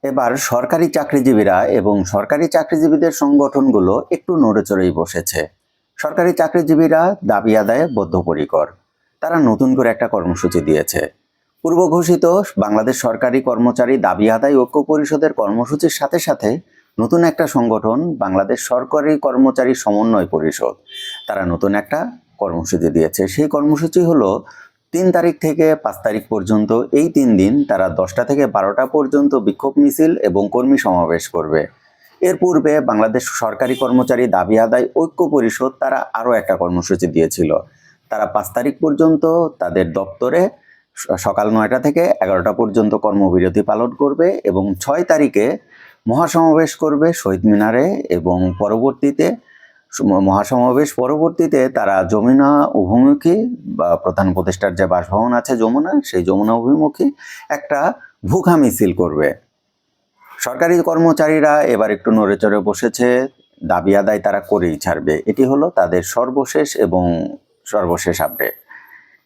এবার সরকারি চাকরিজীবীরা এবং সরকারি চাকরিজীবীদের সংগঠনগুলো একটু নড়েচড়েই বসেছে। সরকারি চাকরিজীবীরা দাবি আদায়ে বদ্ধপরিকর। তারা নতুন করে একটা কর্মসূচি দিয়েছে। পূর্ব ঘোষিত বাংলাদেশ সরকারি কর্মচারী দাবি আদায় ঐক্য পরিষদের কর্মসূচির সাথে সাথে নতুন একটা সংগঠন বাংলাদেশ সরকারি কর্মচারী সমন্বয় পরিষদ, তারা নতুন একটা কর্মসূচি দিয়েছে। সেই কর্মসূচি হলো ৩ তারিখ থেকে ৫ তারিখ পর্যন্ত, এই ৩ দিন তারা ১০টা থেকে ১২টা পর্যন্ত বিক্ষোভ মিছিল এবং কর্মী সমাবেশ করবে। এর পূর্বে বাংলাদেশ সরকারি কর্মচারী দাবি আদায় ঐক্য পরিষদ তারা আরও একটা কর্মসূচি দিয়েছিল। তারা ৫ তারিখ পর্যন্ত তাদের দপ্তরে সকাল ৯টা থেকে ১১টা পর্যন্ত কর্মবিরতি পালন করবে এবং ৬ তারিখে মহাসমাবেশ করবে শহীদ মিনারে এবং মহাসমাবেশ পরবর্তীতে তারা যমুনা অভিমুখী বা প্রধান উপদেষ্টার যে বাসভবন আছে যমুনা, সেই যমুনা অভিমুখী একটা ভুখা মিছিল করবে। সরকারি কর্মচারীরা এবার একটু নড়েচড়ে বসেছে, দাবি আদায় তারা করেই ছাড়বে। এটি হলো তাদের সর্বশেষ আপডেট।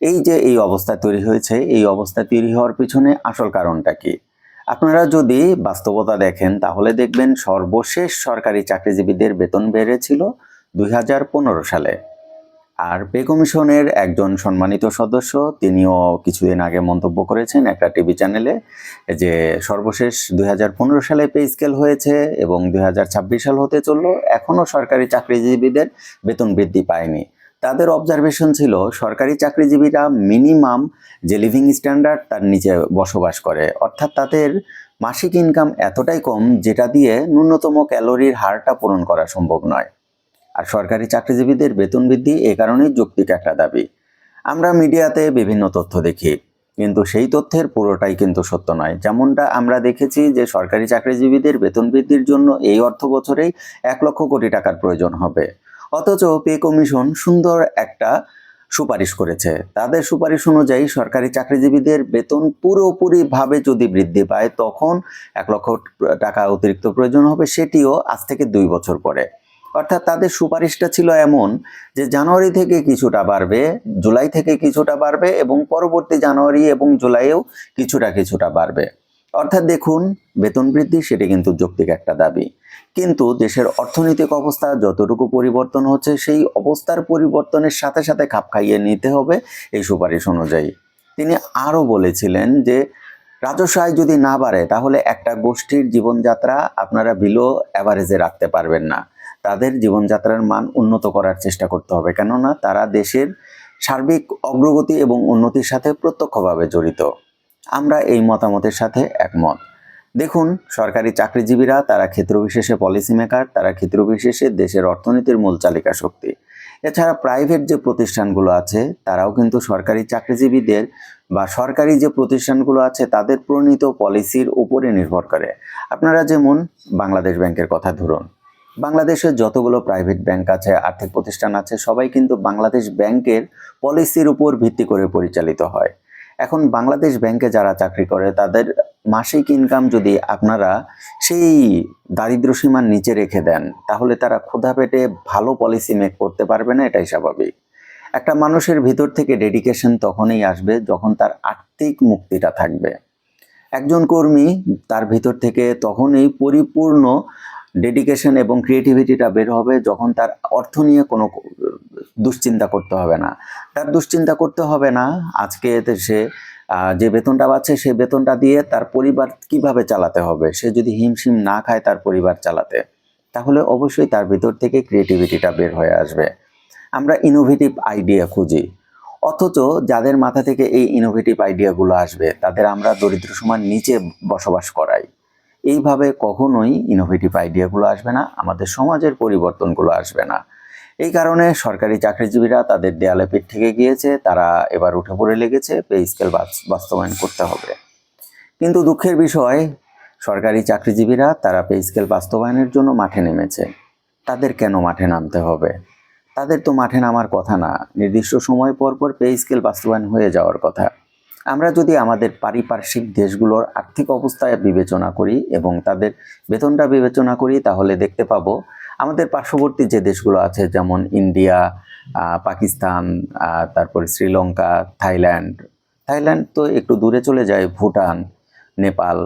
এই যে এই অবস্থা তৈরি হয়েছে, এই অবস্থা তৈরি হওয়ার পিছনে আসল কারণটা কি? আপনারা যদি বাস্তবতা দেখেন তাহলে দেখবেন সর্বশেষ সরকারি চাকরিজীবীদের বেতন বেড়েছিল ২০১৫ সালে। আর পে কমিশনের একজন সম্মানিত সদস্য তিনিও কিছুদিন আগে মন্তব্য করেছেন একটা টিভি চ্যানেলে যে সর্বশেষ ২০১৫ সালে পে স্কেল হয়েছে এবং ২০২৬ সাল হতে চললো, এখনও সরকারি চাকরিজীবীদের বেতন বৃদ্ধি পায়নি। তাদের অবজারভেশন ছিল সরকারি চাকরিজীবীরা মিনিমাম যে লিভিং স্ট্যান্ডার্ড তার নিচে বসবাস করে, অর্থাৎ তাদের মাসিক ইনকাম এতটাই কম যেটা দিয়ে ন্যূনতম ক্যালোরির হারটা পূরণ করা সম্ভব নয়। আর সরকারি চাকরিজীবীদের বেতন বৃদ্ধি এ কারণেই যৌক্তিক একটা দাবি। আমরা মিডিয়াতে বিভিন্ন তথ্য দেখি, কিন্তু সেই তথ্যের পুরোটাই কিন্তু সত্য নয়। যেমনটা আমরা দেখেছি যে সরকারি চাকরিজীবীদের বেতন বৃদ্ধির জন্য এই অর্থ বছরেই ১ লক্ষ কোটি টাকার প্রয়োজন হবে, অথচ পে কমিশন সুন্দর একটা সুপারিশ করেছে। তাদের সুপারিশ অনুযায়ী সরকারি চাকরিজীবীদের বেতন পুরোপুরিভাবে যদি বৃদ্ধি পায় তখন ১ লক্ষ টাকা অতিরিক্ত প্রয়োজন হবে, সেটিও আজ থেকে ২ বছর পরে। অর্থাৎ তাদের সুপারিশটা ছিল এমন যে জানুয়ারি থেকে কিছুটা বাড়বে, জুলাই থেকে কিছুটা বাড়বে এবং পরবর্তী জানুয়ারি এবং জুলাইয়েও কিছুটা বাড়বে। অর্থাৎ দেখুন, বেতন বৃদ্ধি সেটি কিন্তু যৌক্তিক একটা দাবি, কিন্তু দেশের অর্থনৈতিক অবস্থা যতটুকু পরিবর্তন হচ্ছে সেই অবস্থার পরিবর্তনের সাথে সাথে খাপ খাইয়ে নিতে হবে এই সুপারিশ অনুযায়ী। তিনি আরও বলেছিলেন যে রাজস্ব আয় যদি না বাড়ে তাহলে একটা গোষ্ঠীর জীবনযাত্রা আপনারা বিলো অ্যাভারেজে রাখতে পারবেন না। তাদের জীবনযাত্রার মান উন্নত করার চেষ্টা করতে হবে, কেননা তারা দেশের সার্বিক অগ্রগতি এবং উন্নতির সাথে প্রত্যক্ষভাবে জড়িত। আমরা এই মতামতের সাথে একমত। দেখুন, সরকারি চাকরিজীবীরা তারা ক্ষেত্রবিশেষে পলিসি মেকার, তারা ক্ষেত্রবিশেষে দেশের অর্থনীতির মূল চালিকা শক্তি। এছাড়া প্রাইভেট যে প্রতিষ্ঠানগুলো আছে তারাও কিন্তু সরকারি চাকরিজীবীদের বা সরকারি যে প্রতিষ্ঠানগুলো আছে তাদের প্রণীত পলিসির উপরে নির্ভর করে। আপনারা যেমন বাংলাদেশ ব্যাংকের কথা ধরুন, বাংলাদেশের যতগুলো প্রাইভেট ব্যাংক আছে, আর্থিক প্রতিষ্ঠান আছে, সবাই কিন্তু বাংলাদেশ ব্যাংকের পলিসির উপর ভিত্তি করে পরিচালিত হয়। এখন বাংলাদেশ ব্যাংকে যারা চাকরি করে তাদের মাসিক ইনকাম যদি আপনারা সেই দারিদ্র্য সীমার নিচে রেখে দেন তাহলে তারা ক্ষুধা পেটে ভালো পলিসি মেক করতে পারবে না, এটাই স্বাভাবিক। একটা মানুষের ভিতর থেকে ডেডিকেশন তখনই আসবে যখন তার আর্থিক মুক্তিটা থাকবে। একজন কর্মী তার ভিতর থেকে তখনই পরিপূর্ণ ডেডিকেশন এবং ক্রিয়েটিভিটিটা বের হবে যখন তার অর্থ নিয়ে কোনো দুশ্চিন্তা করতে হবে না। তার দুশ্চিন্তা করতে হবে না আজকে সে যে বেতনটা পাচ্ছে সেই বেতনটা দিয়ে তার পরিবার কিভাবে চালাতে হবে। সে যদি হিমশিম না খায় তার পরিবার চালাতে, তাহলে অবশ্যই তার ভিতর থেকে ক্রিয়েটিভিটিটা বের হয়ে আসবে। আমরা ইনোভেটিভ আইডিয়া খুঁজি, অথচ যাদের মাথা থেকে এই ইনোভেটিভ আইডিয়াগুলো আসবে তাদের আমরা দরিদ্র সীমার নিচে বসবাস করাই। এইভাবে কখনোই ইনোভেটিভ আইডিয়াগুলো আসবে না, আমাদের সমাজের পরিবর্তনগুলো আসবে না। এই কারণে সরকারি চাকরিজীবীরা তাদের দেয়ালে পিঠ থেকে গিয়েছে, তারা এবার উঠে পড়ে লেগেছে পে স্কেল বাস্তবায়ন করতে হবে। কিন্তু দুঃখের বিষয়, সরকারি চাকরিজীবীরা তারা পে স্কেল বাস্তবায়নের জন্য মাঠে নেমেছে। তাদের কেন মাঠে নামতে হবে? তাদের তো মাঠে নামার কথা না, নির্দিষ্ট সময় পর পর পে স্কেল বাস্তবায়ন হয়ে যাওয়ার কথা। আমরা যদি আমাদের পারিপার্শ্বিক দেশগুলোর আর্থিক অবস্থায় বিবেচনা করি এবং তাদের বেতনটা বিবেচনা করি তাহলে দেখতে পাবো আমাদের পার্শ্ববর্তী যে দেশগুলো আছে যেমন ইন্ডিয়া, পাকিস্তান, তারপরে শ্রীলঙ্কা, থাইল্যান্ড তো একটু দূরে চলে যায়, ভুটান, নেপাল,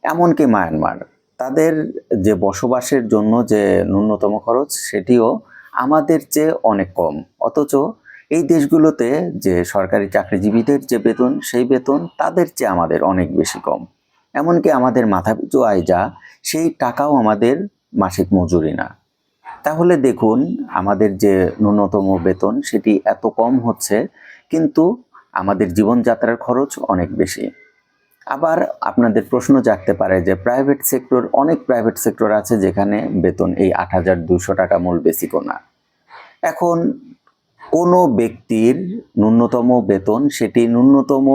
এমনকি মায়ানমার, তাদের যে বসবাসের জন্য যে ন্যূনতম খরচ সেটিও আমাদের চেয়ে অনেক কম। অথচ এই দেশগুলোতে যে সরকারি চাকরিজীবীদের যে বেতন, সেই বেতন তাদের চেয়ে আমাদের অনেক বেশি কম। এমনকি আমাদের মাথাপিছু আয় যা, সেই টাকাও আমাদের মাসিক মজুরি না। তাহলে দেখুন, আমাদের যে ন্যূনতম বেতন সেটি এত কম হচ্ছে, কিন্তু আমাদের জীবনযাত্রার খরচ অনেক বেশি। আবার আপনাদের প্রশ্ন জাগতে পারে যে অনেক প্রাইভেট সেক্টর আছে যেখানে বেতন এই ৮,২০০ টাকা মূল বেসিকও না। এখন কোনো ব্যক্তির ন্যূনতম বেতন সেটি ন্যূনতম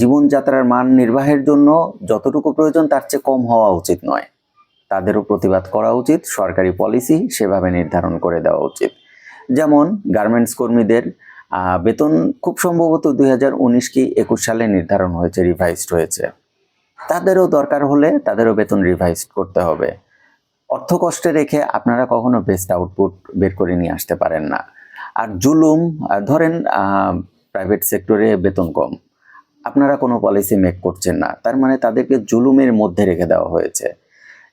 জীবনযাত্রার মান নির্বাহের জন্য যতটুকু প্রয়োজন তার চেয়ে কম হওয়া উচিত নয়। তাদেরও প্রতিবাদ করা উচিত, সরকারি পলিসি সেভাবে নির্ধারণ করে দেওয়া উচিত। যেমন গার্মেন্টস কর্মীদের বেতন খুব সম্ভবত 2019 কি 21 সালে নির্ধারণ হয়েছে, রিভাইজড হয়েছে। তাদেরও দরকার হলে তাদেরও বেতন রিভাইজড করতে হবে। অর্থ কষ্টে রেখে আপনারা কখনো বেস্ট আউটপুট বের করে নিয়ে আসতে পারেন না। আর জুলুম, ধরেন প্রাইভেট সেক্টরে বেতন কম, আপনারা কোনো পলিসি মেক করছেন না, তার মানে তাদেরকে জুলুমের মধ্যে রেখে দেওয়া হয়েছে।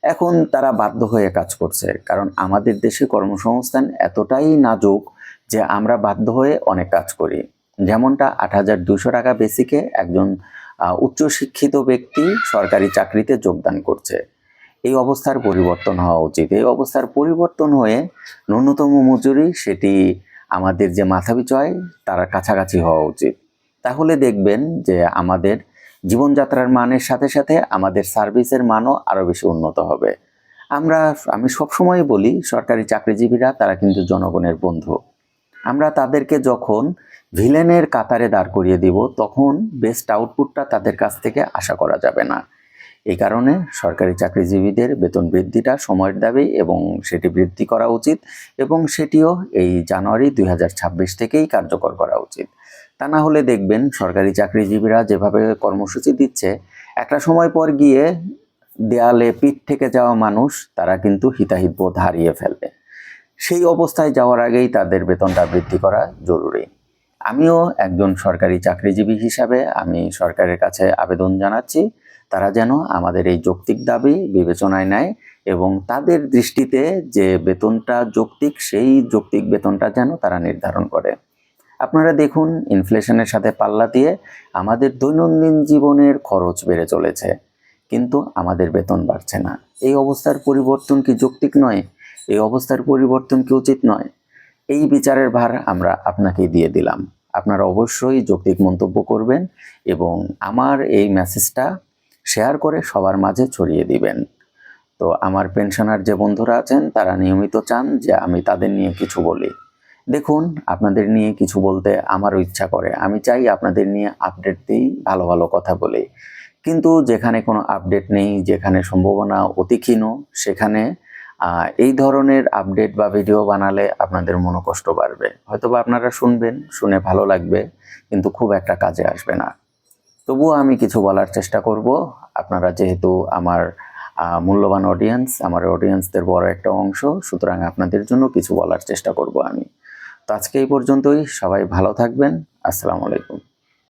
এখন তারা বাধ্য হয়ে কাজ করছে, কারণ আমাদের দেশে কর্মসংস্থান এতটাই নাজুক যে আমরা বাধ্য হয়ে অনেক কাজ করি। যেমনটা ৮,২০০ টাকা বেসিকে একজন উচ্চশিক্ষিত ব্যক্তি সরকারি চাকরিতে যোগদান করছে। এই অবস্থার পরিবর্তন হওয়া উচিত। এই অবস্থার পরিবর্তন হয়ে ন্যূনতম মজুরি সেটি আমাদের যে মাথাপিছু আয় তার কাছাকাছি হওয়া উচিত। তাহলে দেখবেন যে আমাদের জীবনযাত্রার মানের সাথে সাথে আমাদের সার্ভিসের মানও আরও বেশি উন্নত হবে। আমি সবসময় বলি, সরকারি চাকরিজীবীরা তারা কিন্তু জনগণের বন্ধু। আমরা তাদেরকে যখন ভিলেনের কাতারে দাঁড় করিয়ে দিব, তখন বেস্ট আউটপুটটা তাদের কাছ থেকে আশা করা যাবে না। এই কারণে সরকারি চাকরিজীবীদের বেতন বৃদ্ধিটা সময়ের দাবি এবং সেটি বৃদ্ধি করা উচিত, এবং সেটিও এই জানুয়ারি 2026 থেকেই কার্যকর করা উচিত। তা না হলে দেখবেন সরকারি চাকরিজীবীরা যেভাবে কর্মসূচি দিচ্ছে, একটা সময় পর গিয়ে দেয়ালে পিঠ থেকে যাওয়া মানুষ তারা কিন্তু হিতাহিত বোধ হারিয়ে ফেলবে। সেই অবস্থায় যাওয়ার আগেই তাদের বেতনটা বৃদ্ধি করা জরুরি। আমিও একজন সরকারি চাকরিজীবী হিসাবে আমি সরকারের কাছে আবেদন জানাচ্ছি, তারা যেন আমাদের এই যৌক্তিক দাবি বিবেচনায় নেয় এবং তাদের দৃষ্টিতে যে বেতনটা যৌক্তিক, সেই যৌক্তিক বেতনটা যেন তারা নির্ধারণ করে। আপনারা দেখুন, ইনফ্লেশনের সাথে পাল্লা দিয়ে আমাদের দৈনন্দিন জীবনের খরচ বেড়ে চলেছে, কিন্তু আমাদের বেতন বাড়ছে না। এই অবস্থার পরিবর্তন কি যৌক্তিক নয়? এই অবস্থার পরিবর্তন কি উচিত নয়? এই বিচারের ভার আমরা আপনাকেই দিয়ে দিলাম। আপনারা অবশ্যই যৌক্তিক মন্তব্য করবেন এবং আমার এই মেসেজটা শেয়ার করে সবার মাঝে ছড়িয়ে দিবেন। তো আমার পেনশনার যে বন্ধুরা আছেন তারা নিয়মিত চান যে আমি তাদের নিয়ে কিছু বলি। দেখুন, আপনাদের নিয়ে কিছু বলতে আমারও ইচ্ছা করে। আমি চাই আপনাদের নিয়ে আপডেট দিই, ভালো ভালো কথা বলি। কিন্তু যেখানে কোনো আপডেট নেই, যেখানে সম্ভাবনা অতি ক্ষীণ, সেখানে এই ধরনের আপডেট বা ভিডিও বানালে আপনাদের মনোকষ্ট বাড়বে। হয়তোবা আপনারা শুনবেন, শুনে ভালো লাগবে, কিন্তু খুব একটা কাজে আসবে না। তবুও আমি কিছু বলার চেষ্টা করব। আপনারা যেহেতু আমার মূল্যবান অডিয়েন্স, আমার অডিয়েন্সদের বড় একটা অংশ, সুতরাং আপনাদের জন্য কিছু বলার চেষ্টা করব আমি। তো আজকে এই পর্যন্তই। সবাই ভালো থাকবেন। আসসালামু আলাইকুম।